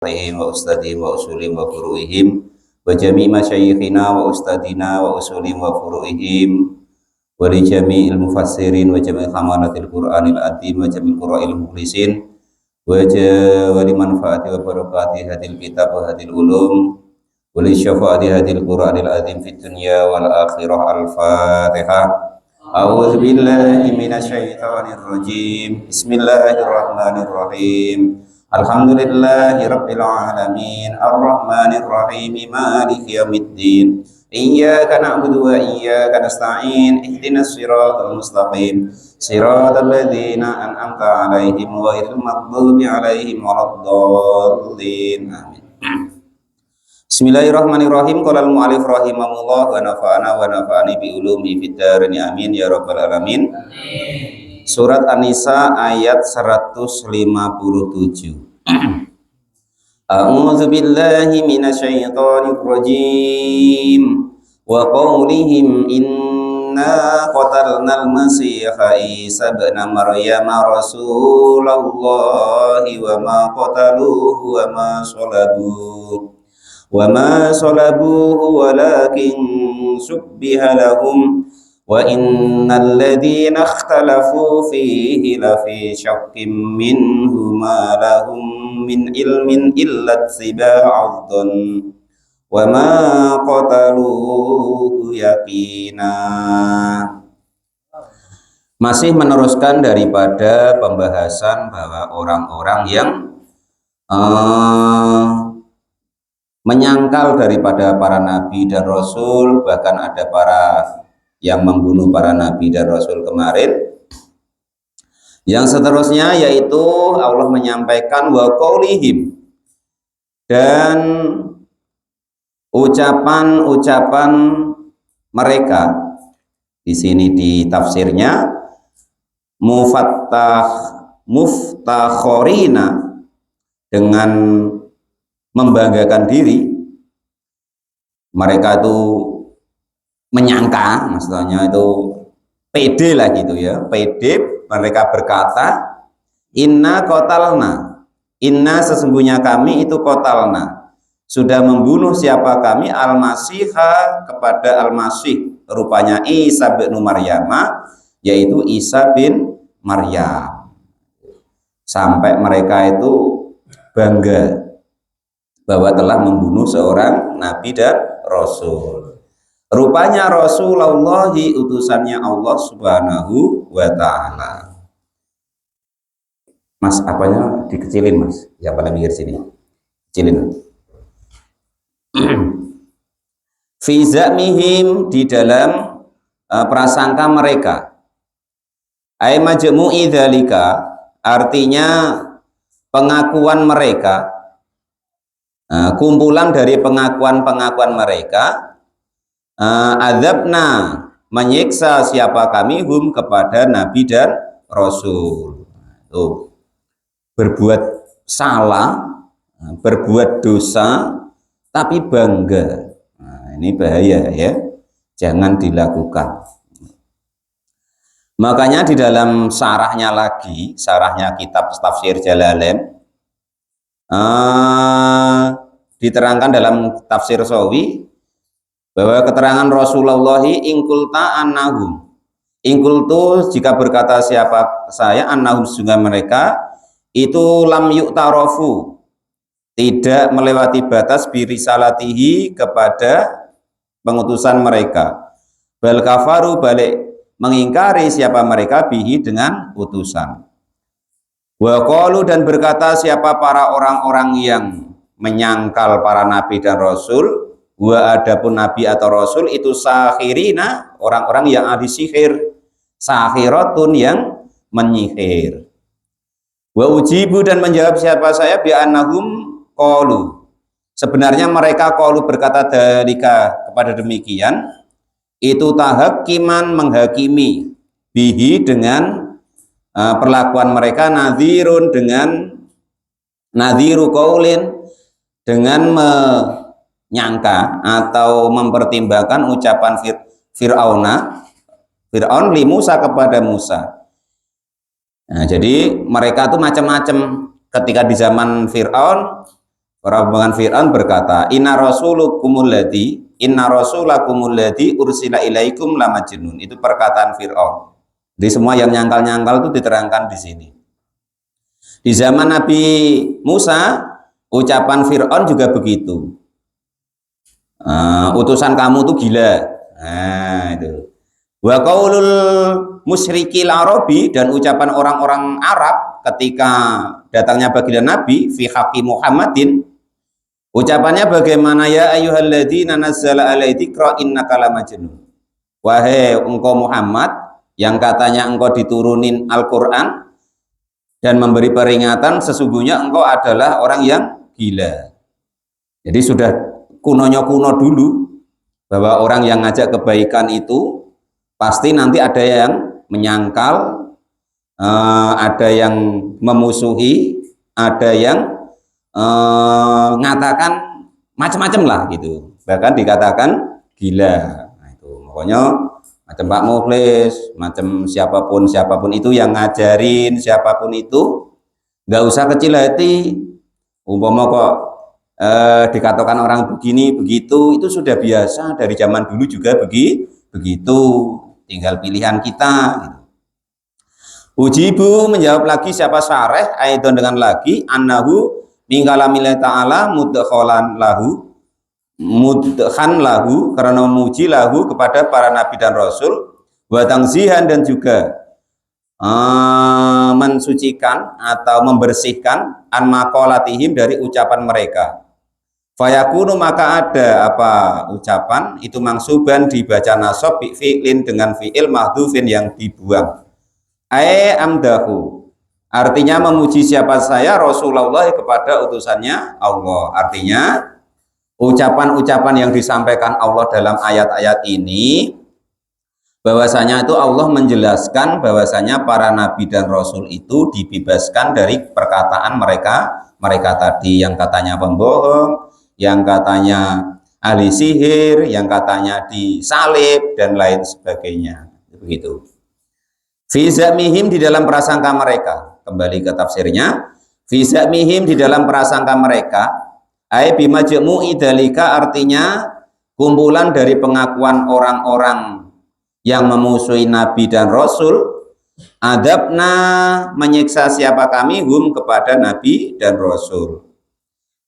wa ustadihim wa usulim wa furu'ihim wa jami' masyayikhina wa ustadina wa usulim wa furu'ihim wa li jami'il mufassirin wa jami'il khamanatil qur'anil adim wa jami'il qura'il mukhlisin wa li manfaati wa barakati hadil kitab wa hadil ulum wa li syafaati hadil qur'anil adim fid dunya wal akhirah. Al-Fatihah. A'udzu billahi minasyaitonir rajim. Bismillahirrahmanirrahim. Alhamdulillahi rabbil alamin, arrahmanir rahim, maliki yaumiddin. Iyyaka na'budu wa iyyaka nasta'in. Ihdinas siratal mustaqim, siratal ladzina an'amta 'alaihim ghairil maghdubi 'alaihim waladdallin. Amin. Bismillahirrahmanirrahim. Qala al-mu'allif rahimahullah wa nafa'ani bi ulumi fid dharain. Amin ya rabbal alamin. Amin. Surat An-Nisa ayat 157. A'udzu billahi minasyaitonir rajim. Wa qaulihim inna qatalnal masiha Isa ibn Maryam rasulallahi wa ma qataluhu wa ma salabuhu walakin subbiha lahum wa innal ladzina ikhtalafu fihi lafi syakkim minhu ma lahum min ilmin illa ittiba'adh-dhann wa ma qataluhu yaqina. Masih meneruskan daripada pembahasan bahwa orang-orang yang menyangkal daripada para nabi dan rasul, bahkan ada para yang membunuh para nabi dan rasul kemarin. Yang seterusnya yaitu Allah menyampaikan wa qaulihim, dan ucapan-ucapan mereka. Di sini di tafsirnya muftakhorina, dengan membanggakan diri. Mereka itu menyangka, maksudnya itu pede lah gitu ya, pede. Mereka berkata inna qatalna, inna sesungguhnya kami itu qatalna, sudah membunuh siapa kami, al-masiha, kepada al-masih, rupanya Isa bin Maryam, yaitu Isa bin Maryam. Sampai mereka itu bangga bahwa telah membunuh seorang nabi dan rasul. Rupanya Rasulullah, utusannya Allah Subhanahu wa ta'ala. Mas, apanya dikecilin mas? Yang paling pinggir sini, kecilin. Fi za'mihim, di dalam prasangka mereka. Ay majmu'i dzalika, artinya pengakuan mereka, kumpulan dari pengakuan-pengakuan mereka. Adzabna, menyiksa siapa kami, hum, kepada nabi dan rasul. Tuh, berbuat salah, berbuat dosa, tapi bangga. Nah, ini bahaya ya, jangan dilakukan. Makanya di dalam sarahnya lagi, sarahnya kitab Tafsir Jalalain, diterangkan dalam Tafsir Sawi bahwa keterangan Rasulullah ingkulta annahum, ingkultu, jika berkata siapa saya, annahum, sehingga mereka itu lam yu'tarofu, tidak melewati batas birisalatihi, kepada pengutusan mereka, bal kafaru, balik mengingkari siapa mereka, bihi, dengan utusan. Wa qalu, dan berkata siapa para orang-orang yang menyangkal para nabi dan rasul, wa adapun nabi atau rasul itu sahirina, orang-orang yang ahli sihir, sahiratun, yang menyihir. Wa ujibu, dan menjawab siapa saya, bi annahum qalu, sebenarnya mereka qalu berkata dalika, kepada demikian, itu tahakkiman, menghakimi, bihi, dengan perlakuan mereka, nadhirun, dengan nadhiru qaulin, dengan menyangka atau mempertimbangkan ucapan Fir'aun li Musa, kepada Musa. Nah, jadi mereka tuh macam-macam ketika di zaman Fir'aun. Para rombongan Fir'aun berkata, inna rasulakumul ladzi ursila ilaikum lamajnun. Itu perkataan Fir'aun. Jadi semua yang nyangkal-nyangkal itu diterangkan di sini. Di zaman Nabi Musa, ucapan Fir'aun juga begitu. Utusan kamu tuh gila. Nah, itu. Wa qaulul musyrikil arabi, dan ucapan orang-orang Arab ketika datangnya baginda Nabi fi haqqi Muhammadin, ucapannya bagaimana, ya ayyuhalladzina nazzala alaikra innaka lamajnun. Wahai engkau Muhammad yang katanya engkau diturunin Al-Qur'an dan memberi peringatan, sesungguhnya engkau adalah orang yang gila. Jadi sudah kunonya kuno dulu bahwa orang yang ngajak kebaikan itu pasti nanti ada yang menyangkal, ada yang memusuhi, ada yang mengatakan macam-macam lah gitu, bahkan dikatakan gila. Nah, itu pokoknya macam Pak Mukhlis, macam siapapun itu yang ngajarin, siapapun itu nggak usah kecil hati. Umpama kok dikatakan orang begini begitu, itu sudah biasa dari zaman dulu juga begitu, tinggal pilihan kita gitu. Ujibu, menjawab lagi siapa Syareh Aidon dengan lagi, annahu mingkalamillah ta'ala mudkhan lahu, karena memuji lahu kepada para nabi dan rasul, wa tangzihan, dan juga mensucikan atau membersihkan an maqalatihim, dari ucapan mereka. Fayakunu, maka ada apa ucapan itu mangsuban dibaca nasab bi fi'lin, dengan fi'il mahdhufin yang dibuang. Amdahu, artinya memuji siapa saya Rasulullah kepada utusannya Allah. Artinya ucapan-ucapan yang disampaikan Allah dalam ayat-ayat ini, bahwasanya itu Allah menjelaskan bahwasanya para nabi dan rasul itu dibebaskan dari perkataan mereka tadi, yang katanya pembohong, yang katanya ahli sihir, yang katanya disalib dan lain sebagainya. Begitu. Fi zamihim, di dalam prasangka mereka. Kembali ke tafsirnya. Fi zamihim, di dalam prasangka mereka. Ai bimajmu'i dalika, artinya kumpulan dari pengakuan orang-orang yang memusuhi nabi dan rasul. Adabna, menyiksa siapa kami, hum, kepada nabi dan rasul.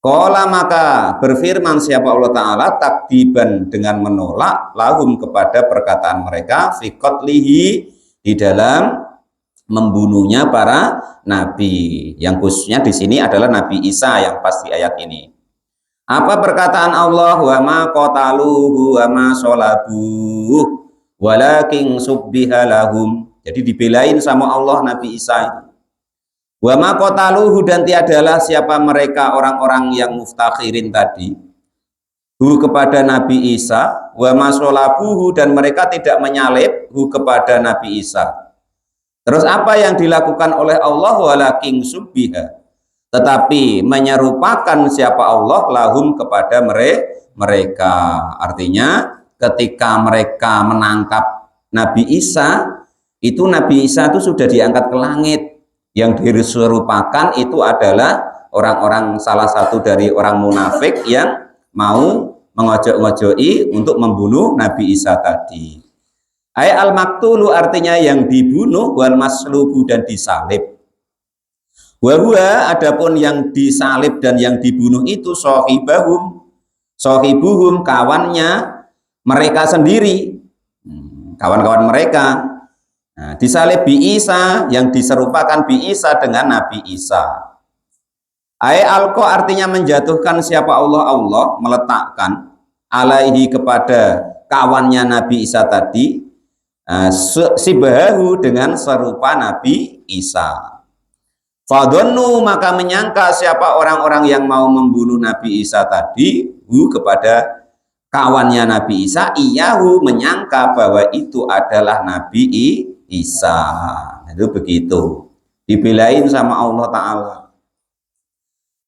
Qala, maka berfirman siapa Allah Ta'ala, takdiban, dengan menolak, lahum, kepada perkataan mereka, fi qatlihi, di dalam membunuhnya para nabi, yang khususnya di sini adalah Nabi Isa yang pas di ayat ini. Apa perkataan Allah? Wa ma qataluhu wa ma sholabuh walakin subbiha lahum. Jadi dibelain sama Allah Nabi Isa itu. Wa ma qataluhu, dan tiadalah siapa mereka orang-orang yang muftakhirin tadi, hu, kepada Nabi Isa, wa ma sholabuhu, dan mereka tidak menyalib hu, kepada Nabi Isa. Terus apa yang dilakukan oleh Allah? Walakin subbiha, tetapi menyerupakan siapa Allah, lahum, kepada mereka. Artinya ketika mereka menangkap Nabi Isa, itu Nabi Isa itu sudah diangkat ke langit. Yang diserupakan itu adalah orang-orang, salah satu dari orang munafik yang mau mengojok-ngojoki untuk membunuh Nabi Isa tadi. Ay al-maktulu, artinya yang dibunuh, wal maslubu, dan disalib. Wahua, adapun yang disalib dan yang dibunuh itu sohibuhum, kawannya mereka sendiri, kawan-kawan mereka. Nah, disalib bi Isa, yang diserupakan bi Isa dengan Nabi Isa. Ai alqa, artinya menjatuhkan siapa Allah, meletakkan alaihi, kepada kawannya Nabi Isa tadi, sibahu, dengan serupa Nabi Isa. Fadhannu, maka menyangka siapa orang-orang yang mau membunuh Nabi Isa tadi, hu, kepada kawannya Nabi Isa, iyahu, menyangka bahwa itu adalah Nabi Isa. Itu begitu, dibelain sama Allah Ta'ala.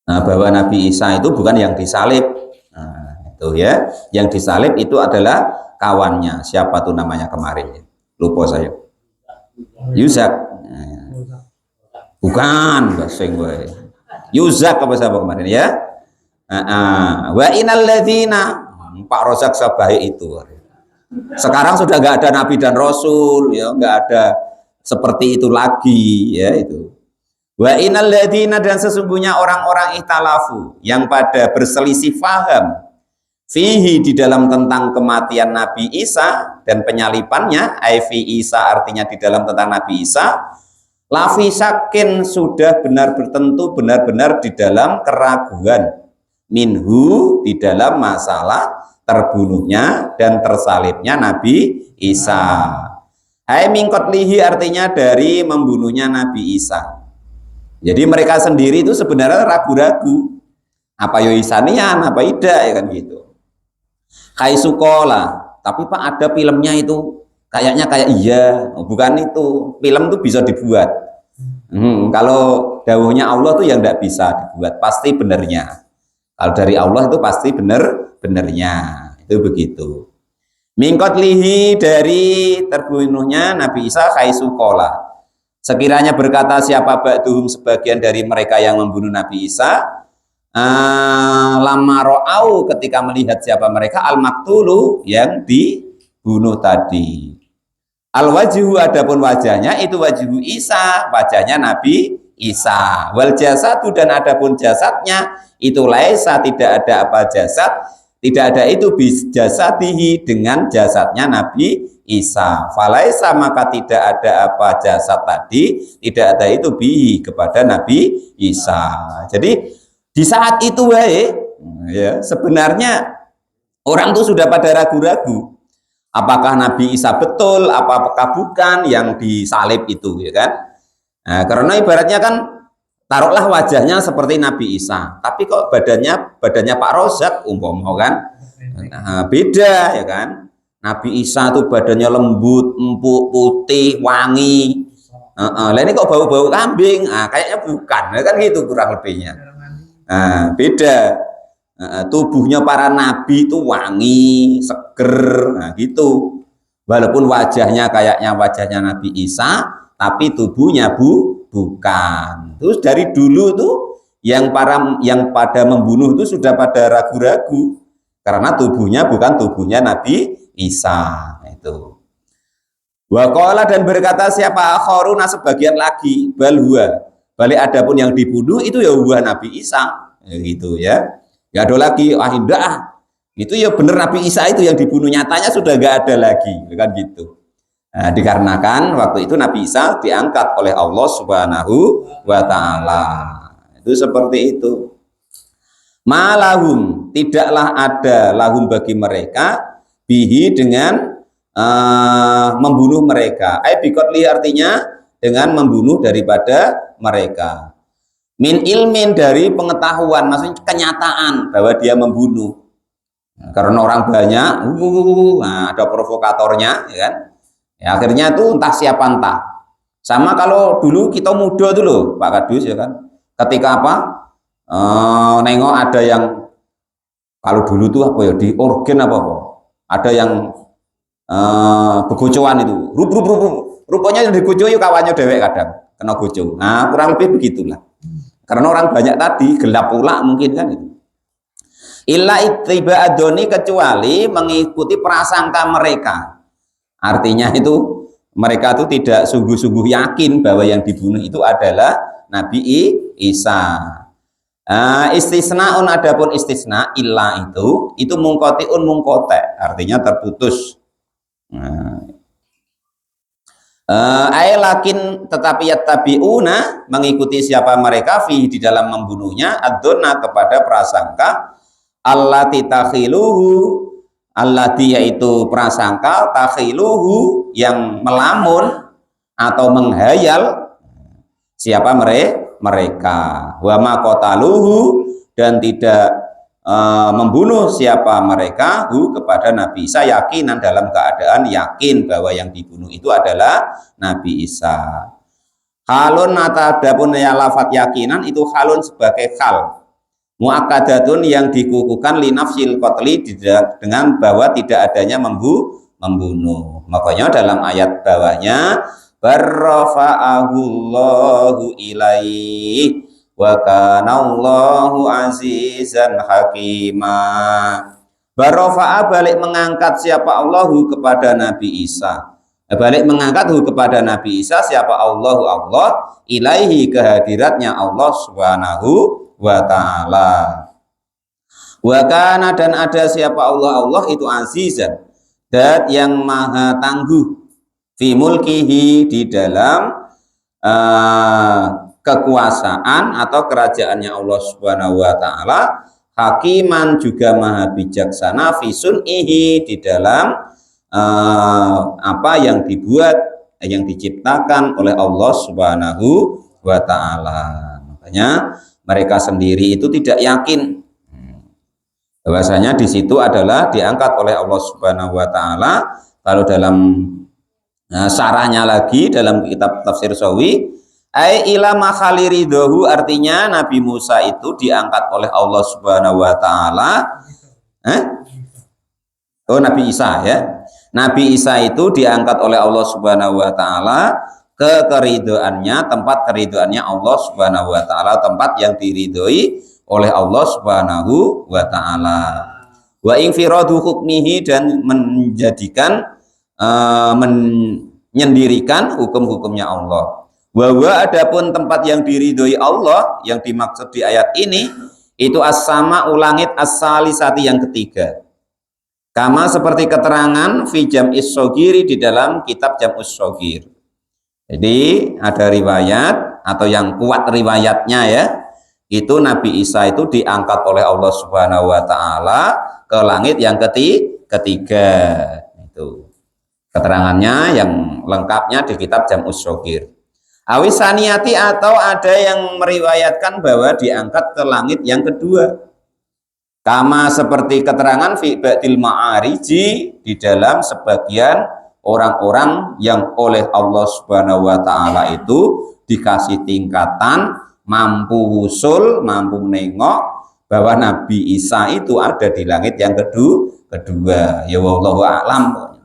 Nah, bahwa Nabi Isa itu bukan yang disalib. Nah, itu ya, yang disalib itu adalah kawannya. Siapa tuh namanya kemarin? Lupa saya. Yuzak. Bukan, basing gue. Yuzak apa siapa kemarin ya? Wa innal ladzina, Pak Rozak sebaik itu. Sekarang sudah nggak ada nabi dan rasul, ya nggak ada seperti itu lagi, ya itu. Wa innal ladzina, dan sesungguhnya orang-orang ikhtalafu yang pada berselisih faham fihi di dalam tentang kematian Nabi Isa dan penyalipannya, fi Isa artinya di dalam tentang Nabi Isa, lafi sakin sudah benar bertentu benar-benar di dalam keraguan, minhu di dalam masalah terbunuhnya dan tersalibnya Nabi Isa. Hai mingkotlihi artinya dari membunuhnya Nabi Isa. Jadi mereka sendiri itu sebenarnya ragu-ragu, apa yo Isanian apa tidak, ya kan gitu. Kai sukola, tapi Pak ada filmnya itu kayaknya kayak iya, bukan itu. Film tuh bisa dibuat. Kalau dawuhnya Allah tuh yang tidak bisa dibuat, pasti benernya. Kalau dari Allah itu pasti benernya, itu begitu. Mingkot lihi, dari terbunuhnya Nabi Isa, kai sukola. Sekiranya berkata siapa ba'duhum sebagian dari mereka yang membunuh Nabi Isa, lama ro'au ketika melihat siapa mereka al-maktulu yang dibunuh tadi. Al-wajhu adapun wajahnya itu wajhu Isa, wajahnya Nabi Isa. Wal jasadu, dan adapun jasadnya itu laisa, tidak ada apa jasad, tidak ada itu bis jasadihi dengan jasadnya Nabi Isa. Falaisa, maka tidak ada apa jasad tadi, tidak ada itu bihi kepada Nabi Isa. Jadi di saat itu ya sebenarnya orang tuh sudah pada ragu-ragu, apakah Nabi Isa betul, apakah bukan yang disalib itu, ya kan? Nah, karena ibaratnya kan taruhlah wajahnya seperti Nabi Isa, tapi kok badannya Pak Rozak umpama kan, nah, beda, ya kan? Nabi Isa tuh badannya lembut, empuk, putih, wangi. Lah ini kok bau-bau kambing? Kayaknya bukan, ya kan gitu kurang lebihnya. Beda. Tubuhnya para nabi itu wangi, seger, gitu. Walaupun wajahnya kayaknya wajahnya Nabi Isa, tapi tubuhnya bukan. Terus dari dulu tuh yang pada membunuh itu sudah pada ragu-ragu karena tubuhnya bukan tubuhnya Nabi Isa itu. Wa qala, dan berkata siapa akharuna sebagian lagi, bal huwa, balik adapun yang dibunuh itu ya huwa Nabi Isa, ya gitu ya. Ya ada lagi indah, itu ya bener Nabi Isa itu yang dibunuh, nyatanya sudah gak ada lagi, kan gitu. Nah, dikarenakan waktu itu Nabi Isa diangkat oleh Allah Subhanahu wa Ta'ala. Itu seperti itu. Malahum, tidaklah ada lahum bagi mereka bihi dengan membunuh mereka. Bikotli artinya dengan membunuh daripada mereka. Min ilmin, dari pengetahuan, maksudnya kenyataan bahwa dia membunuh. Karena orang banyak, ada provokatornya, ya kan? Ya, akhirnya itu entah siapa entah. Sama kalau dulu kita muda dulu, Pak Kadus, ya kan? Ketika apa? Nengok ada yang kalau dulu tuh apa ya, di organ apa ada yang begocoan itu, rupanya yang digoco itu kawannya dewek kadang kena goco. Nah, kurang lebih begitulah. Karena orang banyak tadi, gelap pula mungkin kan itu. Illa ittiba adoni, kecuali mengikuti prasangka mereka. Artinya itu mereka itu tidak sungguh-sungguh yakin bahwa yang dibunuh itu adalah Nabi Isa. Istisnaun, adapun istisna illa itu mungkotiun mungkote, artinya terputus. Lakin tetapi yattabiuna, mengikuti siapa mereka fi di dalam membunuhnya, adzonna kepada prasangka, allati takhiluhu, allati yaitu prasangka, takhiluhu yang melamun atau menghayal siapa mereka, wa ma qataluhu, dan tidak membunuh siapa mereka kepada Nabi Isa, yakinan dalam keadaan yakin bahwa yang dibunuh itu adalah Nabi Isa. Halun adapun ya lafat yakinan itu halun sebagai hal muakkadatun yang dikukuhkan linafsil qatli dengan bahwa tidak adanya membunuh. Makanya dalam ayat bawahnya barrafa'ahullahu ilaih, wa kana Allahu azizan hakima. Barofa'a balik mengangkat siapa Allahu kepada Nabi Isa. Balik mengangkat kepada Nabi Isa siapa Allahu Allah ilaihi kehadiratnya Allah Subhanahu wa taala. Wa kana dan ada siapa Allah itu azizan dat yang maha tangguh fi mulkihi di dalam kekuasaan atau kerajaannya Allah Subhanahu wa taala, hakiman juga maha bijaksana fi sun'ihi di dalam apa yang dibuat yang diciptakan oleh Allah Subhanahu wa taala. Makanya mereka sendiri itu tidak yakin bahwasanya di situ adalah diangkat oleh Allah Subhanahu wa taala. Kalau dalam syarahnya lagi dalam kitab tafsir Sawi, ai ila makhali ridho, artinya Nabi Musa itu diangkat oleh Allah Subhanahu wa taala. Oh, Nabi Isa ya. Nabi Isa itu diangkat oleh Allah Subhanahu wa taala ke keridoannya, tempat keridoannya Allah Subhanahu wa taala, tempat yang diridhoi oleh Allah Subhanahu wa taala. Wa infiradu hukmihi, dan menjadikan menyendirikan hukum-hukumnya Allah. Wa adapun tempat yang diridhoi Allah yang dimaksud di ayat ini itu as-sama ulangit as-salisati yang ketiga. Kama seperti keterangan fi jam'is shogiri di dalam kitab Jam'us Shogir. Jadi ada riwayat atau yang kuat riwayatnya ya, itu Nabi Isa itu diangkat oleh Allah Subhanahu wa taala ke langit yang ketiga. Itu keterangannya yang lengkapnya di kitab Jam'us Shogir. Awisaniyati, atau ada yang meriwayatkan bahwa diangkat ke langit yang kedua. Kama seperti keterangan fi ba'dil ma'ariji di dalam sebagian orang-orang yang oleh Allah Subhanahu wa taala itu dikasih tingkatan mampu wusul, mampu menengok bahwa Nabi Isa itu ada di langit yang kedua. Ya wallahu a'lam.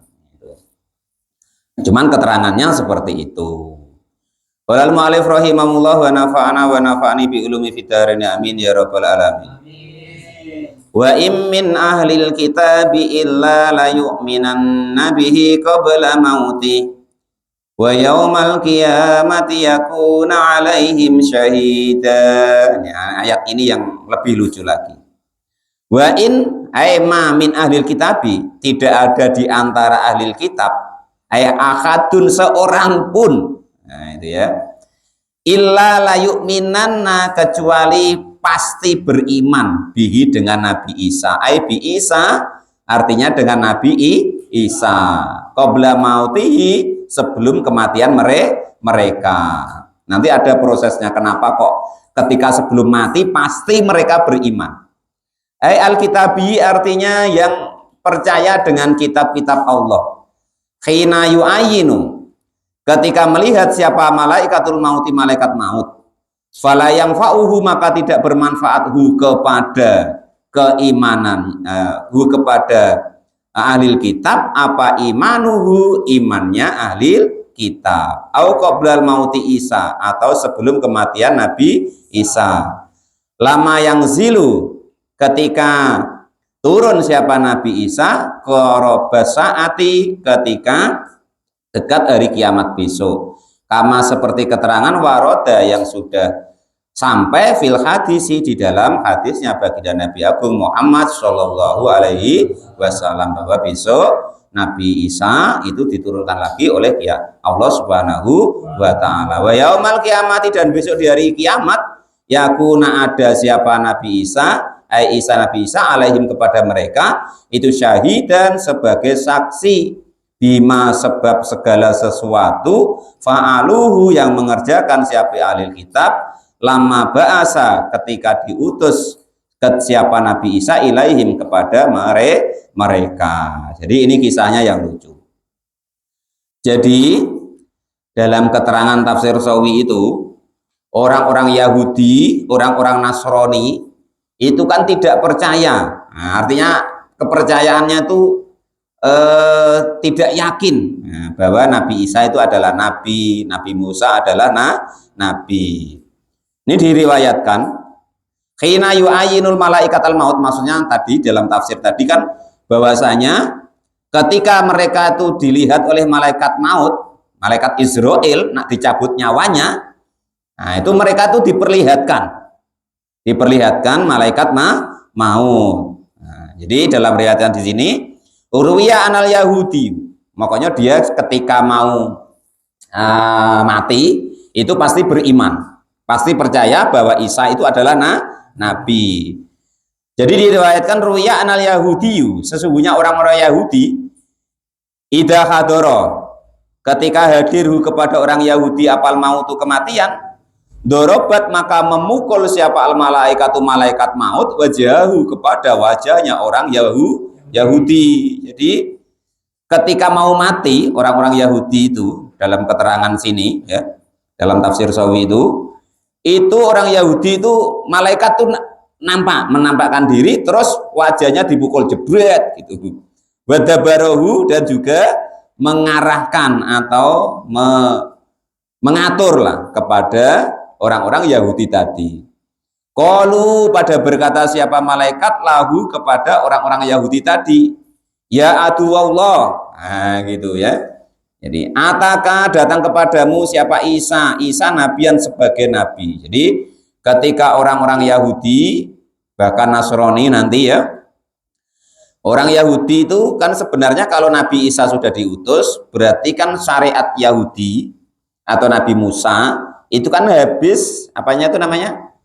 Cuman keterangannya seperti itu. Walal mu'alif rahimahullah wa nafa'ana wa nafa'ani bi ulumi fid-dharain amin ya rabbal alamin. Wa im min ahlil kitabi illa la yu'minanna bihi qabla mauti wa yaumal qiyamati yakuna alaihim syahida. Ayat ini yang lebih lucu lagi. Wa in ay ma min ahlil kitabi, tidak ada di antara ahlil kitab ay ahadun seorang pun. Nah itu ya. Illa la yu'minanna, kecuali pasti beriman bihi dengan Nabi Isa. Ai bi Isa artinya dengan Nabi Isa. Qabla mautihi, sebelum kematian mereka. Nanti ada prosesnya kenapa kok ketika sebelum mati pasti mereka beriman. Ai al-kitabi artinya yang percaya dengan kitab-kitab Allah. Khina yu'ayinu, ketika melihat siapa malaikatul mauti, malaikat maut. Fala yang fa'uhu, maka tidak bermanfaat kepada keimanan kepada ahlil kitab apa imanuhu, imannya ahlil kitab. Au qoblal mauti Isa, atau sebelum kematian Nabi Isa. Lama yang zilu, ketika turun siapa Nabi Isa, qorobasaati, ketika dekat hari kiamat besok. Kama seperti keterangan waroda yang sudah sampai fil hadisi di dalam hadisnya baginda Nabi Agung Muhammad Shallallahu Alaihi Wasallam, bahwa besok Nabi Isa itu diturunkan lagi oleh Allah Subhanahu wa taala. Wa yaumal kiamati, dan besok di hari kiamat yakuna ada siapa Nabi Isa, ai Isa Nabi Isa alaihim kepada mereka itu syahidan sebagai saksi, bima sebab segala sesuatu fa'aluhu yang mengerjakan siapa ahlil kitab lama ba'asa ketika diutus ke siapa Nabi Isa ilaihim kepada mereka. Jadi ini kisahnya yang lucu. Jadi dalam keterangan tafsir Sawi itu, orang-orang Yahudi, orang-orang Nasrani itu kan tidak percaya. Nah, artinya kepercayaannya itu tidak yakin bahwa Nabi Isa itu adalah nabi, Nabi Musa adalah nabi. Ini diriwayatkan khina yu'ayinul malaikat al-maut, maksudnya tadi dalam tafsir tadi kan bahwasanya ketika mereka itu dilihat oleh malaikat maut, malaikat Israel nak dicabut nyawanya, nah itu mereka itu diperlihatkan malaikat maut. Nah, jadi dalam riwayat di sini urwiya anal Yahudi, makanya dia ketika mau mati itu pasti beriman, pasti percaya bahwa Isa itu adalah nabi. Jadi diriwayatkan ruya anal Yahudi, sesungguhnya orang-orang Yahudi idza hadara, ketika hadir kepada orang Yahudi apal mautu kematian, dorobat maka memukul siapa al malaikatu malaikat maut wajahu kepada wajahnya orang Yahudi. Jadi ketika mau mati orang-orang Yahudi itu dalam keterangan sini ya, dalam tafsir Sawi itu orang Yahudi itu malaikat tuh menampakkan diri terus wajahnya dipukul jebret gitu. Wadabarohu, dan juga mengarahkan atau mengatur lah kepada orang-orang Yahudi tadi. Qalu, pada berkata siapa malaikat lahu kepada orang-orang Yahudi tadi, ya adu Allah, nah gitu ya. Jadi ataka datang kepadamu siapa Isa nabian sebagai nabi. Jadi ketika orang-orang Yahudi bahkan Nasrani nanti ya, orang Yahudi itu kan sebenarnya kalau Nabi Isa sudah diutus berarti kan syariat Yahudi atau Nabi Musa itu kan habis apanya itu namanya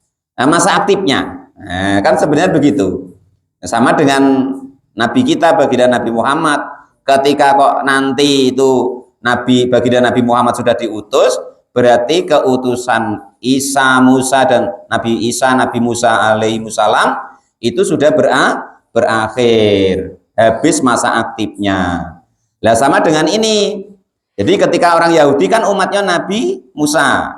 masa aktifnya. Nah, kan sebenarnya begitu. Sama dengan Nabi kita baginda Nabi Muhammad, ketika kok nanti itu baginda Nabi Muhammad sudah diutus, berarti keutusan Isa, Musa dan Nabi Isa, Nabi Musa alaihi salam itu sudah berakhir, habis masa aktifnya. Lah sama dengan ini. Jadi ketika orang Yahudi kan umatnya Nabi Musa,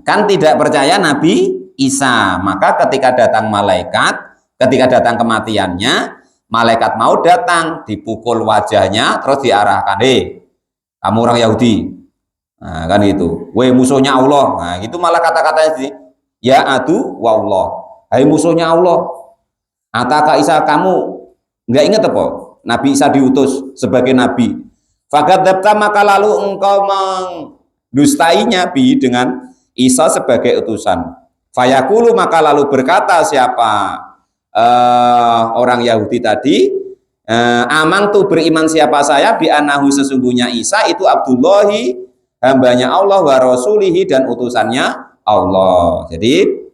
kan tidak percaya Nabi Isa, maka ketika datang malaikat, ketika datang kematiannya, malaikat mau datang, dipukul wajahnya, terus diarahkan, kamu orang Yahudi, nah, kan itu, musuhnya Allah, nah itu malah kata-katanya sih, ya adu wallah, hai musuhnya Allah, ataka Isa, kamu nggak ingat apa Nabi Isa diutus sebagai nabi, fakadzabta maka lalu engkau mendustainya bi dengan Isa sebagai utusan, fayaqulu maka lalu berkata siapa orang Yahudi tadi, amang tu beriman siapa saya bi anahu sesungguhnya Isa itu Abdullahi hambanya Allah wa rasulihi dan utusannya Allah. Jadi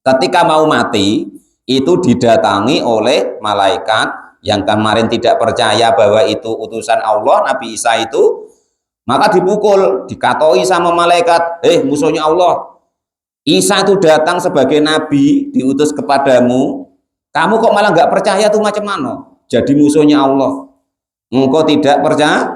ketika mau mati itu didatangi oleh malaikat yang kemarin tidak percaya bahwa itu utusan Allah Nabi Isa itu, maka dipukul, dikatoi sama malaikat, musuhnya Allah, Isa itu datang sebagai nabi diutus kepadamu, kamu kok malah nggak percaya tuh macam mana? Jadi musuhnya Allah, engkau tidak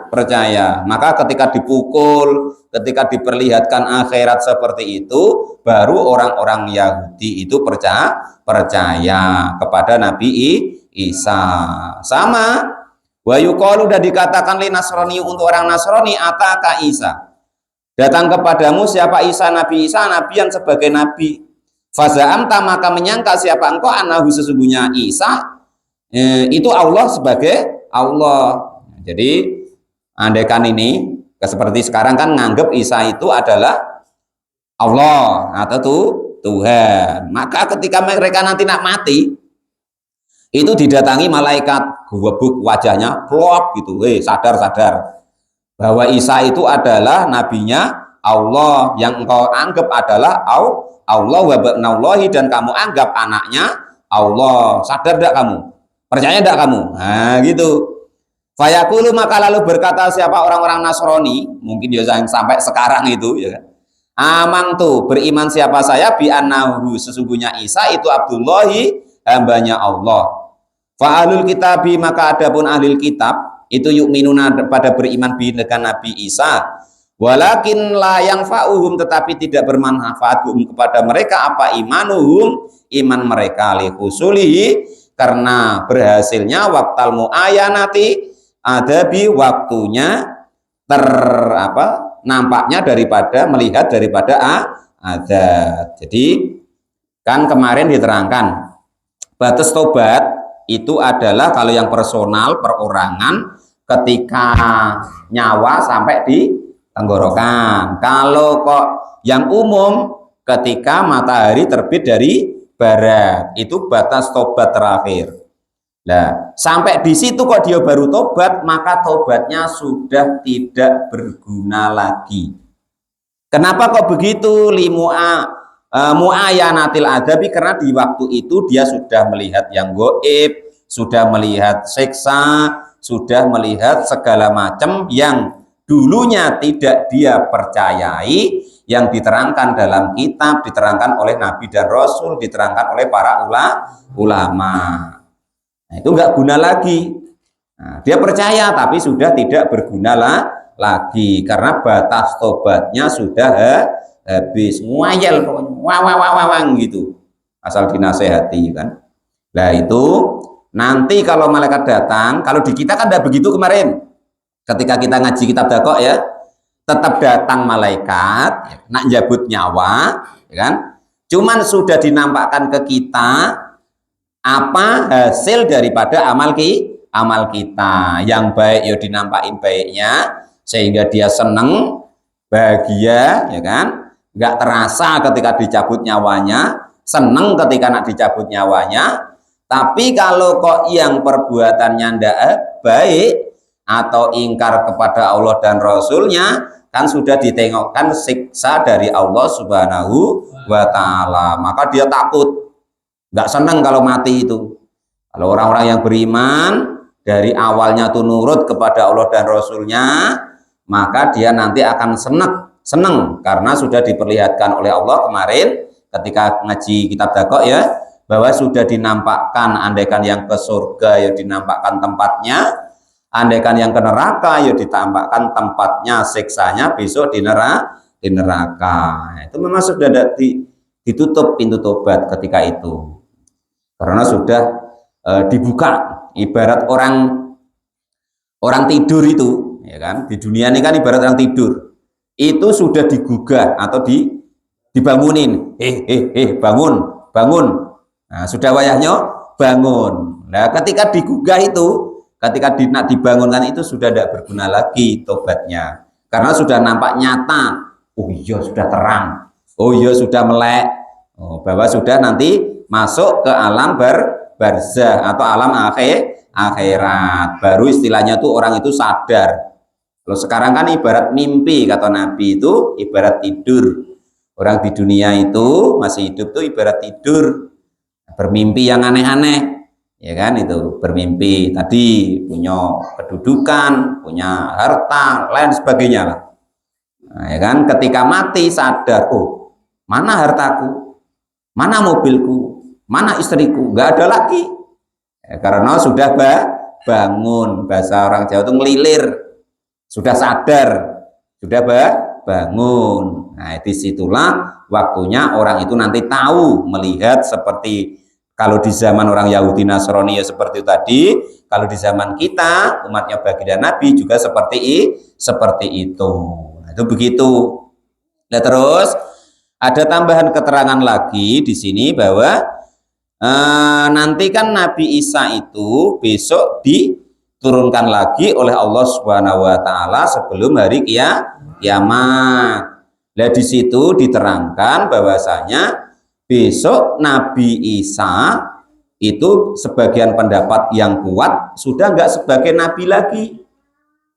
percaya. Maka ketika dipukul, ketika diperlihatkan akhirat seperti itu, baru orang-orang Yahudi itu percaya kepada Nabi Isa. Sama wa yuqalu, dan dikatakan li Nasrani untuk orang Nasrani, ataka Isa, datang kepadamu siapa Isa nabiyan sebagai nabi. Faza'amta maka menyangka siapa engkau anahu sesungguhnya Isa itu Allah sebagai Allah. Jadi andaikan ini seperti sekarang kan nganggep Isa itu adalah Allah atau Tuhan, maka ketika mereka nanti nak mati itu didatangi malaikat, gebuk wajahnya, plop gitu, sadar bahwa Isa itu adalah nabinya Allah yang engkau anggap adalah Allah wa ba'nallahi, dan kamu anggap anaknya Allah. Sadar tidak kamu? Percaya tidak kamu? Nah gitu. Fayaqulu maka lalu berkata siapa orang-orang Nasrani, mungkin ya sampai sekarang itu ya kan, amang tuh beriman siapa saya bi annahu sesungguhnya Isa itu Abdullahi hambanya Allah. Fa'alul kitabi maka adapun ahli kitab itu yu'minuna pada beriman bi dengan Nabi Isa, walakin la yang fa'uhum tetapi tidak bermanfaat kepada mereka apa imanuhum iman mereka li husulihi karena berhasilnya waktal muayanati adabi waktunya nampaknya daripada melihat daripada adzab. Jadi kan kemarin diterangkan batas tobat itu adalah kalau yang personal perorangan ketika nyawa sampai di tenggorokan. Kalau kok yang umum ketika matahari terbit dari barat, itu batas tobat terakhir. Nah, sampai di situ kok dia baru tobat, maka tobatnya sudah tidak berguna lagi. Kenapa kok begitu? Mu'ayanatil adabi, karena di waktu itu dia sudah melihat yang goib, sudah melihat siksa, sudah melihat segala macam yang dulunya tidak dia percayai, yang diterangkan dalam kitab, diterangkan oleh Nabi dan Rasul, diterangkan oleh para ulama. Nah, itu nggak guna lagi. Nah, dia percaya tapi sudah tidak berguna lagi karena batas tobatnya sudah habis. Ngayal wawang gitu. Asal dinasehati kan. Nah, itu nanti kalau malaikat datang, kalau di kita kan tidak begitu kemarin. Ketika kita ngaji kitab Dakok ya, tetap datang malaikat, ya, nak jabut nyawa, ya kan? Cuman sudah dinampakkan ke kita apa hasil daripada amal kita. Yang baik ya dinampakin baiknya sehingga dia seneng, bahagia, ya kan? Nggak terasa ketika dicabut nyawanya, seneng ketika nak dicabut nyawanya. Tapi kalau kok yang perbuatannya ndak baik atau ingkar kepada Allah dan Rasulnya, kan sudah ditengokkan siksa dari Allah Subhanahu wa Ta'ala. Maka dia takut, nggak senang kalau mati itu. Kalau orang-orang yang beriman dari awalnya tuh nurut kepada Allah dan Rasulnya, maka dia nanti akan senang karena sudah diperlihatkan oleh Allah kemarin ketika ngaji kitab Dakok ya, bahwa sudah dinampakkan andaikan yang ke surga ya dinampakkan tempatnya, andaikan yang ke neraka ya ditampakkan tempatnya, siksanya besok di neraka. Itu memang sudah ditutup pintu tobat ketika itu. Karena sudah dibuka, ibarat orang tidur itu, ya kan? Di dunia ini kan ibarat orang tidur. Itu sudah digugah atau dibangunin. Bangun. Nah, sudah wayahnya bangun. Nah, ketika digugah itu, ketika dibangunkan itu sudah tidak berguna lagi tobatnya. Karena sudah nampak nyata. Oh iya sudah terang. Oh iya sudah melek. Oh, bahwa sudah nanti masuk ke alam barzah atau alam akhirat. Baru istilahnya tuh orang itu sadar. Kalau sekarang kan ibarat mimpi, kata Nabi itu ibarat tidur. Orang di dunia itu masih hidup tuh ibarat tidur, bermimpi yang aneh-aneh, ya kan? Itu bermimpi tadi punya kedudukan, punya harta, lain sebagainya lah. Nah, ya kan? Ketika mati sadar, oh mana hartaku, mana mobilku, mana istriku, nggak ada lagi. Ya, karena sudah bangun, bahasa orang Jawa itu ngelilir, sudah sadar, sudah bangun. Nah, disitulah waktunya orang itu nanti tahu, melihat seperti kalau di zaman orang Yahudi Nasrani ya seperti itu tadi, kalau di zaman kita umatnya baginda Nabi juga seperti itu. Nah, itu begitu. Nah, terus ada tambahan keterangan lagi di sini bahwa nanti kan Nabi Isa itu besok diturunkan lagi oleh Allah Subhanahu wa Ta'ala sebelum hari kiamat. Nah, di situ diterangkan bahwasanya besok Nabi Isa itu sebagian pendapat yang kuat sudah nggak sebagai nabi lagi,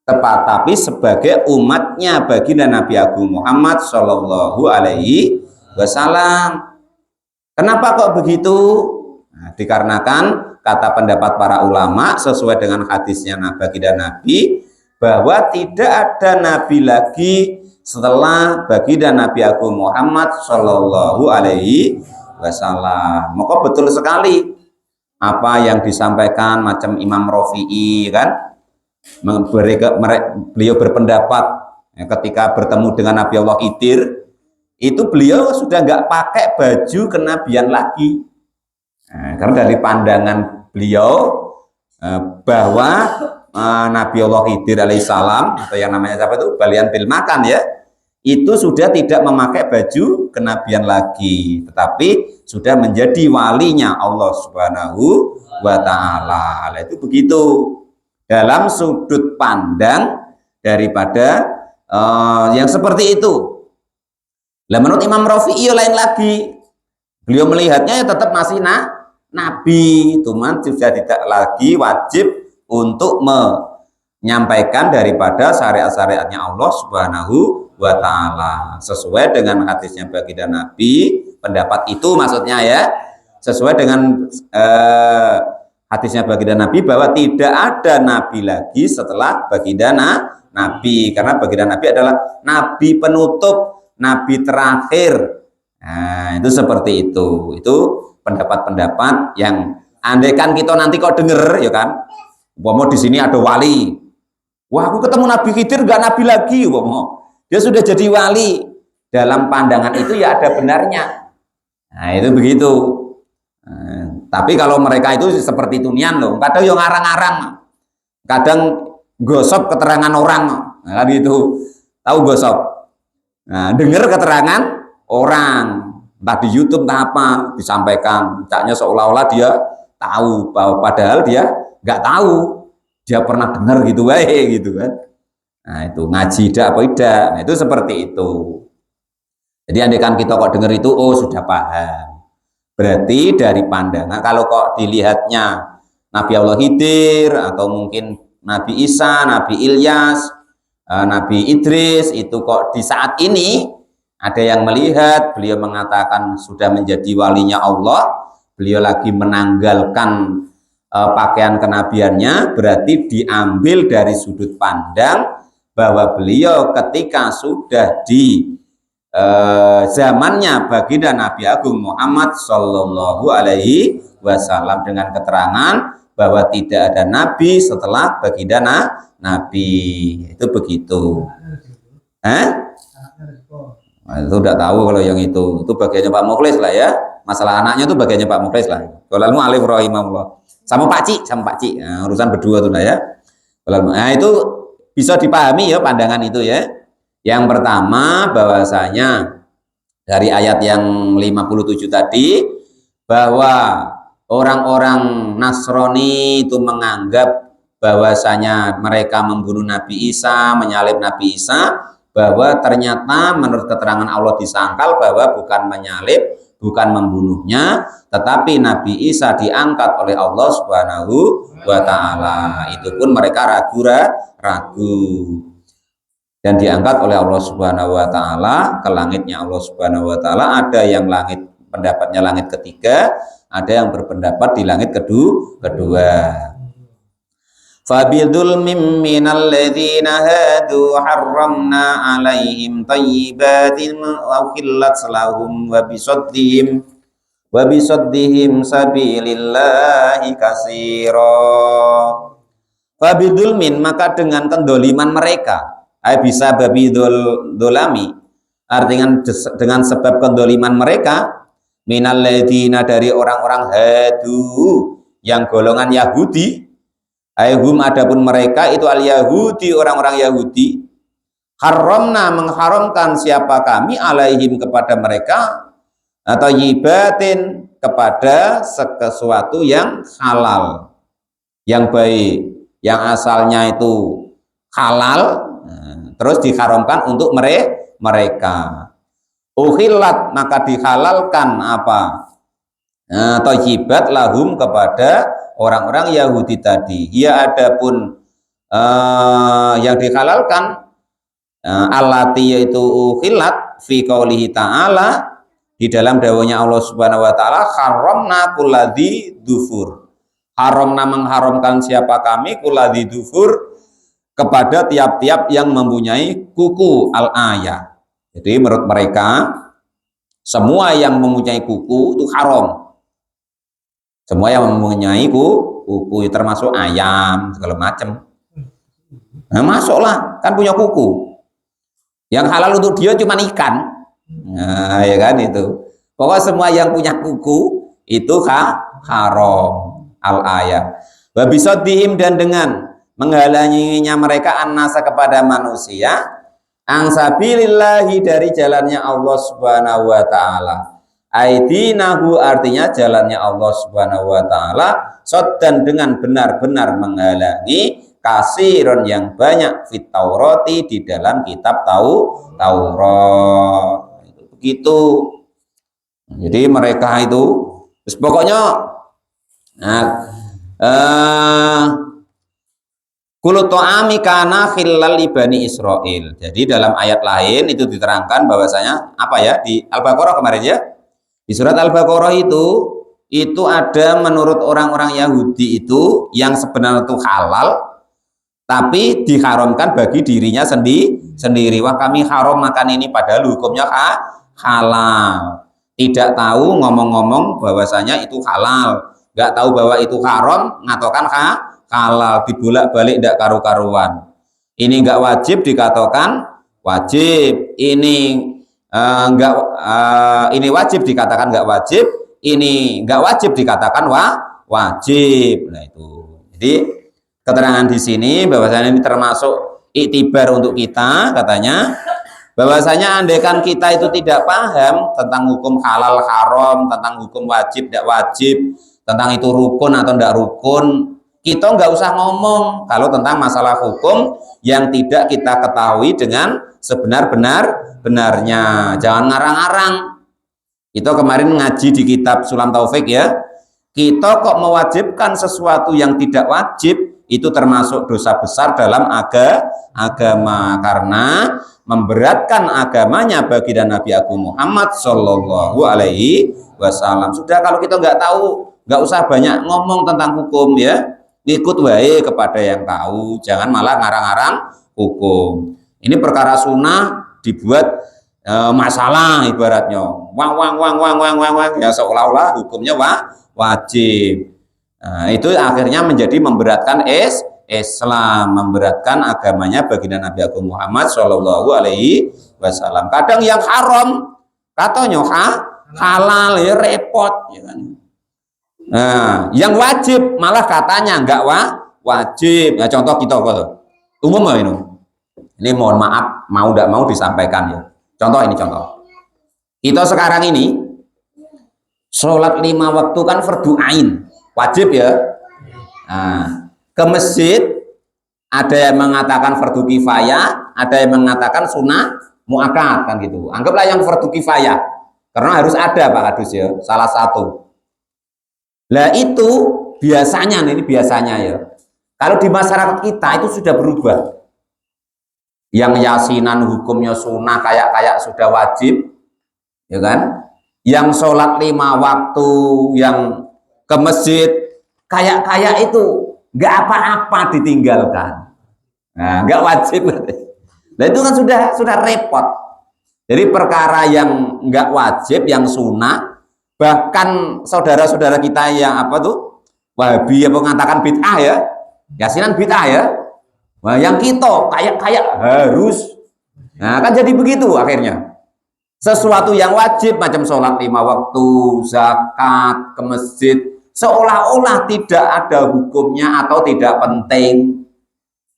tapi sebagai umatnya baginda Nabi Agung Muhammad Shallallahu Alaihi Wasallam. Kenapa kok begitu? Nah, dikarenakan kata pendapat para ulama sesuai dengan hadisnya baginda Nabi bahwa tidak ada nabi lagi setelah baginda Nabi Agung Muhammad Shallallahu Alaihi Wasallam. Maka betul sekali apa yang disampaikan macam Imam Rafi'i kan, beliau berpendapat ya, ketika bertemu dengan Nabi Allah Khidir itu beliau sudah nggak pakai baju kenabian lagi. Nah, karena dari pandangan beliau bahwa Nabi Allah Khidir alaihissalam atau yang namanya siapa itu Balian bil Makan ya, itu sudah tidak memakai baju kenabian lagi, tetapi sudah menjadi walinya Allah Subhanahu wa Ta'ala. Itu begitu dalam sudut pandang daripada yang seperti itu. Lah menurut Imam Rafi'i lain lagi, beliau melihatnya ya tetap masih nabi, cuman sudah tidak lagi wajib untuk menyampaikan daripada syariat-syariatnya Allah Subhanahu wa Ta'ala sesuai dengan hadisnya baginda Nabi. Pendapat itu maksudnya ya sesuai dengan hadisnya baginda Nabi bahwa tidak ada nabi lagi setelah baginda Nabi, karena baginda Nabi adalah nabi penutup, nabi terakhir. Nah, itu seperti itu. Itu pendapat-pendapat yang andaikan kita nanti kok denger ya kan, umpama di sini ada wali, wah aku ketemu Nabi Khidir nggak nabi lagi, umpama dia sudah jadi wali, dalam pandangan itu ya ada benarnya. Nah itu begitu. Tapi kalau mereka itu seperti tunian loh, kadang yang ngarang-ngarang, kadang gosok keterangan orang, nah gitu, tahu gosok. Nah dengar keterangan orang, entah di YouTube entah apa disampaikan, caknya seolah-olah dia tahu, bahwa padahal dia nggak tahu, dia pernah dengar gitu baik gitu kan. Nah itu ngaji tidak apa tidak, nah itu seperti itu. Jadi andaikan kita kok dengar itu, oh sudah paham, berarti dari pandangan kalau kok dilihatnya Nabi Allah Khidir atau mungkin Nabi Isa, Nabi Ilyas, Nabi Idris itu kok di saat ini ada yang melihat beliau mengatakan sudah menjadi walinya Allah, beliau lagi menanggalkan pakaian kenabiannya, berarti diambil dari sudut pandang bahwa beliau ketika sudah di zamannya baginda Nabi Agung Muhammad Sallallahu Alaihi Wasallam dengan keterangan bahwa tidak ada nabi setelah baginda Nabi, itu begitu. Nah, itu udah tahu kalau yang itu bagiannya Pak Mukhlis lah ya, masalah anaknya itu bagiannya Pak Mukhlis lah. Kalau Alif rahimahullah sama Pak Cik, nah, urusan berdua tuh ya. Nah itu bisa dipahami ya pandangan itu ya. Yang pertama bahwasanya dari ayat yang 57 tadi, bahwa orang-orang Nasrani itu menganggap bahwasanya mereka membunuh Nabi Isa, menyalib Nabi Isa, bahwa ternyata menurut keterangan Allah disangkal bahwa bukan menyalib, bukan membunuhnya, tetapi Nabi Isa diangkat oleh Allah Subhanahu wa Ta'ala. Itu pun mereka ragu dan diangkat oleh Allah Subhanahu wa Ta'ala ke langitnya Allah Subhanahu wa Ta'ala. Ada yang langit pendapatnya langit ketiga, ada yang berpendapat di langit kedua. Fabidulmim minal ladzina hadu harramna alaihim thayyibatin wa khillat lahum wa bisaddihim sabilillahi katsira. Fabidulmin, maka dengan kendoliman mereka, bisa babi dolami, artinya dengan sebab kendoliman mereka, minal ladina dari orang-orang hadu yang golongan Yahudi, ayhum adapun mereka itu al Yahudi, orang-orang Yahudi, haramna mengharamkan siapa kami alaihim kepada mereka, atau yibatin kepada sesuatu yang halal, yang baik, yang asalnya itu halal, terus diharamkan untuk mereka. Ukhillat, maka dihalalkan apa? Thayyibat lahum kepada orang-orang Yahudi tadi. Ya adapun yang dihalalkan allati yaitu ukhillat fi qaulihi ta'ala, di dalam dawuhnya Allah Subhanahu wa Ta'ala, haramna kulladzi dzufur. Haramna mengharamkan siapa kami kulladzi dzufur, kepada tiap-tiap yang mempunyai kuku al-ayah. Jadi menurut mereka semua yang mempunyai kuku itu haram. Semua yang mempunyai kuku termasuk ayam segala macam. Nah, masuklah, kan punya kuku. Yang halal untuk dia cuma ikan. Nah, ya kan itu. Bahwa semua yang punya kuku itu haram al-ayah. Wa bisaddihim, dan dengan menghalanginya mereka annasa kepada manusia, Angsabilillahi dari jalannya Allah Subhanahu wa taala. Aidinahu artinya jalannya Allah Subhanahu wa taala, soddan dengan benar-benar menghalangi kasiron yang banyak fit Taurati di dalam kitab Taurat. Begitu. Jadi mereka itu pokoknya nah, Kulu to'ami kana khillal Bani Israel. Jadi dalam ayat lain itu diterangkan bahwasanya apa ya, di Al-Baqarah kemarin ya. Di surat Al-Baqarah itu ada menurut orang-orang Yahudi itu yang sebenarnya itu halal tapi diharamkan bagi dirinya sendiri. Wah, kami haram makan ini padahal hukumnya halal. Tidak tahu ngomong-ngomong bahwasanya itu halal. Nggak tahu bahwa itu haram, ngatakan halal, dibolak-balik tidak karu-karuan. Ini enggak wajib dikatakan wajib, ini ini wajib dikatakan enggak wajib, ini enggak wajib dikatakan wajib. Nah itu. Jadi keterangan di sini bahwasanya ini termasuk iktibar untuk kita, katanya bahwasanya andaikan kita itu tidak paham tentang hukum halal haram, tentang hukum wajib tidak wajib, tentang itu rukun atau tidak rukun, kita nggak usah ngomong kalau tentang masalah hukum yang tidak kita ketahui dengan sebenar-benarnya. Jangan ngarang-ngarang. Itu kemarin ngaji di kitab Sulam Taufik ya. Kita kok mewajibkan sesuatu yang tidak wajib, itu termasuk dosa besar dalam agama karena memberatkan agamanya bagi dan Nabi Agung Muhammad Shallallahu Alaihi Wasallam. Sudah, kalau kita nggak tahu, nggak usah banyak ngomong tentang hukum ya. Ikut wae kepada yang tahu, jangan malah ngarang-ngarang hukum. Ini perkara sunnah dibuat masalah ibaratnya, wang ya seolah-olah hukumnya wajib. Nah, itu akhirnya menjadi memberatkan Islam, memberatkan agamanya baginda Nabi Agung Muhammad Shallallahu Alaihi Wasallam. Kadang yang haram katanya halal ya repot ya kan. Nah, yang wajib malah katanya enggak wajib. Nah, contoh kita umum ya ini. Ini mohon maaf, mau tidak mau disampaikan ya. Contoh ini contoh. Kita sekarang ini sholat 5 waktu kan fardu ain, wajib ya. Nah, ke masjid ada yang mengatakan fardu kifayah, ada yang mengatakan sunnah muakkad kan gitu. Anggaplah yang fardu kifayah karena harus ada Pak Kadus ya, salah satu. Lah itu biasanya, ini biasanya ya, kalau di masyarakat kita itu sudah berubah. Yang yasinan hukumnya sunnah kayak sudah wajib, ya kan? Yang sholat 5 waktu, yang ke masjid kayak itu nggak apa-apa ditinggalkan. Nah, nggak wajib. Nah itu kan sudah repot. Jadi perkara yang nggak wajib, yang sunnah, bahkan saudara-saudara kita yang apa tuh Wahabi yang mengatakan bid'ah ya, yasinan bid'ah ya. Nah, yang kita kayak harus. Nah, kan jadi begitu akhirnya. Sesuatu yang wajib macam sholat 5 waktu, zakat, ke masjid, seolah-olah tidak ada hukumnya atau tidak penting.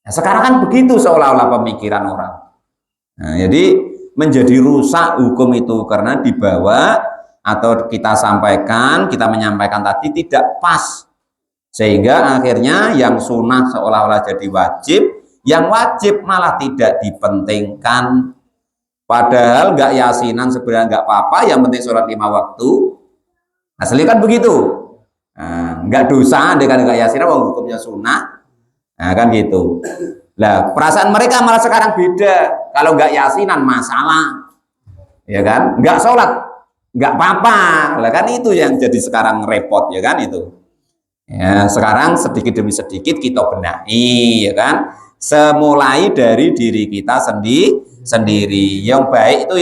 Nah, sekarang kan begitu seolah-olah pemikiran orang. Nah, jadi menjadi rusak hukum itu karena dibawa atau kita menyampaikan tadi tidak pas, sehingga akhirnya yang sunnah seolah-olah jadi wajib, yang wajib malah tidak dipentingkan, padahal nggak yasinan sebenarnya nggak apa-apa, yang penting sholat 5 waktu. Asli kan begitu. Nah, nggak dosa dengan nggak yasinan hukumnya sunnah. Nah kan gitu. Lah perasaan mereka malah sekarang beda. Kalau nggak yasinan masalah, ya kan? Nggak sholat nggak apa-apa, lah kan itu yang jadi sekarang repot ya kan itu. Ya, sekarang sedikit demi sedikit kita benahi ya kan. Semulai dari diri kita sendiri. Yang baik itu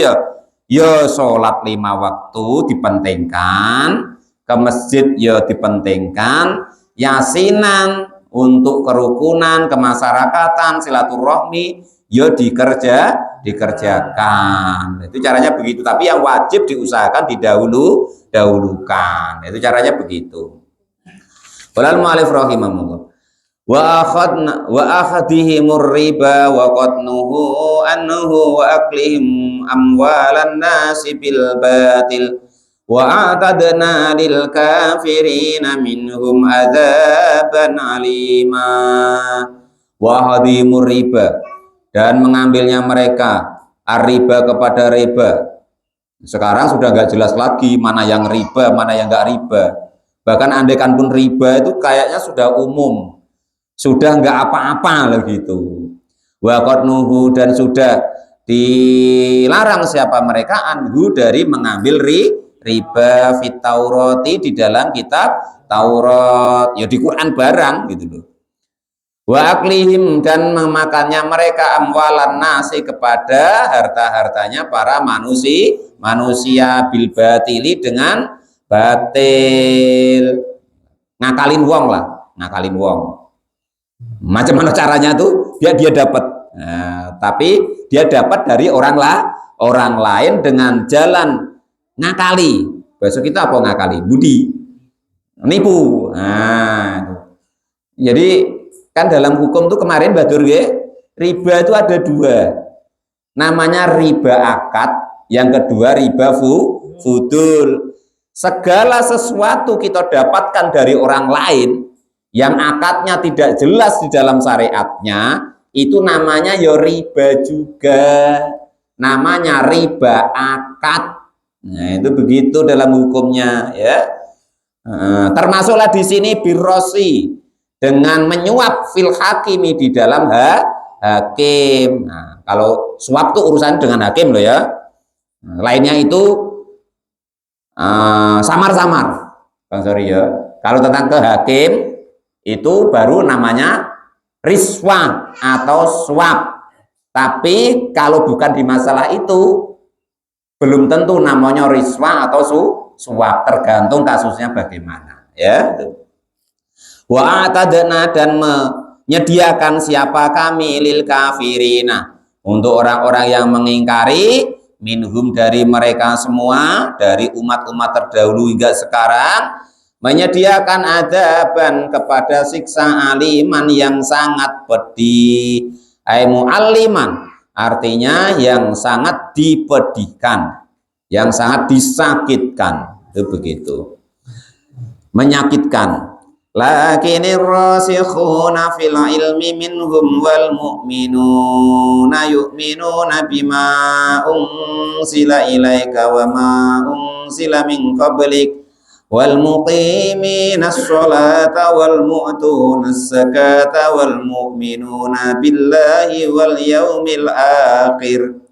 ya sholat 5 waktu dipentingkan, ke masjid ya dipentingkan, yasinan untuk kerukunan, kemasyarakatan, silaturahmi ya dikerjakan. Itu caranya begitu. Tapi yang wajib diusahakan didahulukan. Itu caranya begitu. Qala al-mu'allif rahimahullah. wa akhadhihimur riba wa qatnuhu anhu wa aklihim amwalan nasi bil batil wa a'tadna lil kafirina minhum adzaban alima. Wa hadhimur riba, dan mengambilnya mereka ar-riba kepada riba. Sekarang sudah nggak jelas lagi mana yang riba, mana yang nggak riba. Bahkan andaikan pun riba itu kayaknya sudah umum, sudah nggak apa-apa lah gitu. Wa qatnuhu, dan sudah dilarang siapa mereka anhu dari mengambil riba fit Taurati, di dalam kitab Taurat, ya di Quran barang gitu loh. Wa aklihim, dan memakannya mereka amwalan nasi kepada harta-hartanya para manusia bil batili, dengan batil, ngakalin wong lah, ngakalin wong. Macam mana caranya tuh? Dia dapat, tapi dia dapat dari orang lain dengan jalan ngakali. Besok kita apa ngakali? Budi, nipu. Jadi kan dalam hukum tuh kemarin Badur ya, riba itu ada dua, namanya riba akad, yang kedua riba fudul. Segala sesuatu kita dapatkan dari orang lain yang akadnya tidak jelas di dalam syariatnya, itu namanya ya riba juga, namanya riba akad. Nah itu begitu dalam hukumnya ya. Termasuklah di sini birrosi, dengan menyuap fil hakimi, di dalam hakim. Nah, kalau suap itu urusan dengan hakim loh ya. Lainnya itu samar-samar, Bang Sorry ya. Kalau tentang ke hakim itu baru namanya riswa atau suap. Tapi kalau bukan di masalah itu, belum tentu namanya riswa atau suap, tergantung kasusnya bagaimana ya. Wa atadna, dan menyediakan siapa kami lil kafirina, untuk orang-orang yang mengingkari, minhum dari mereka semua, dari umat-umat terdahulu hingga sekarang, menyediakan adaban kepada siksa aliman yang sangat pedih. Ai mu'alliman, artinya yang sangat dipedihkan, yang sangat disakitkan, itu begitu, menyakitkan. Lakinir rasikhuna fil ilmi minhum wal mu'minuna yu'minuna bima unsila ilaika wa ma unsila min qablik wal muqimina sholata wal mu'tuna zakata wal mu'minuna billahi wal yaumil akhir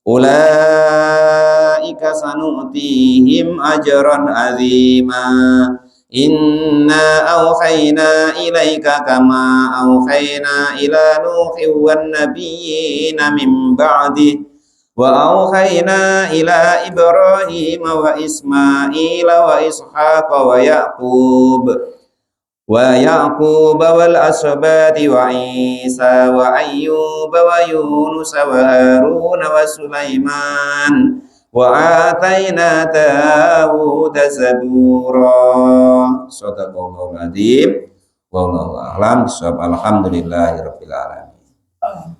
ulaika sanu'tihim ajran azima. Inna awhayna ilaika kama awhayna ila Nuhin wan nabiyyina min ba'di wa awhayna ila Ibrahim wa Ismail wa Ishaq wa Yaqub wal asbati wa Isa wa Ayyub wa Yunus wa Harun wa Sulaiman wa ataina Dawuda zabura. Shadaqallahul adzim. Wallahu a'lam bishawab. Alhamdulillahirabbil alamin.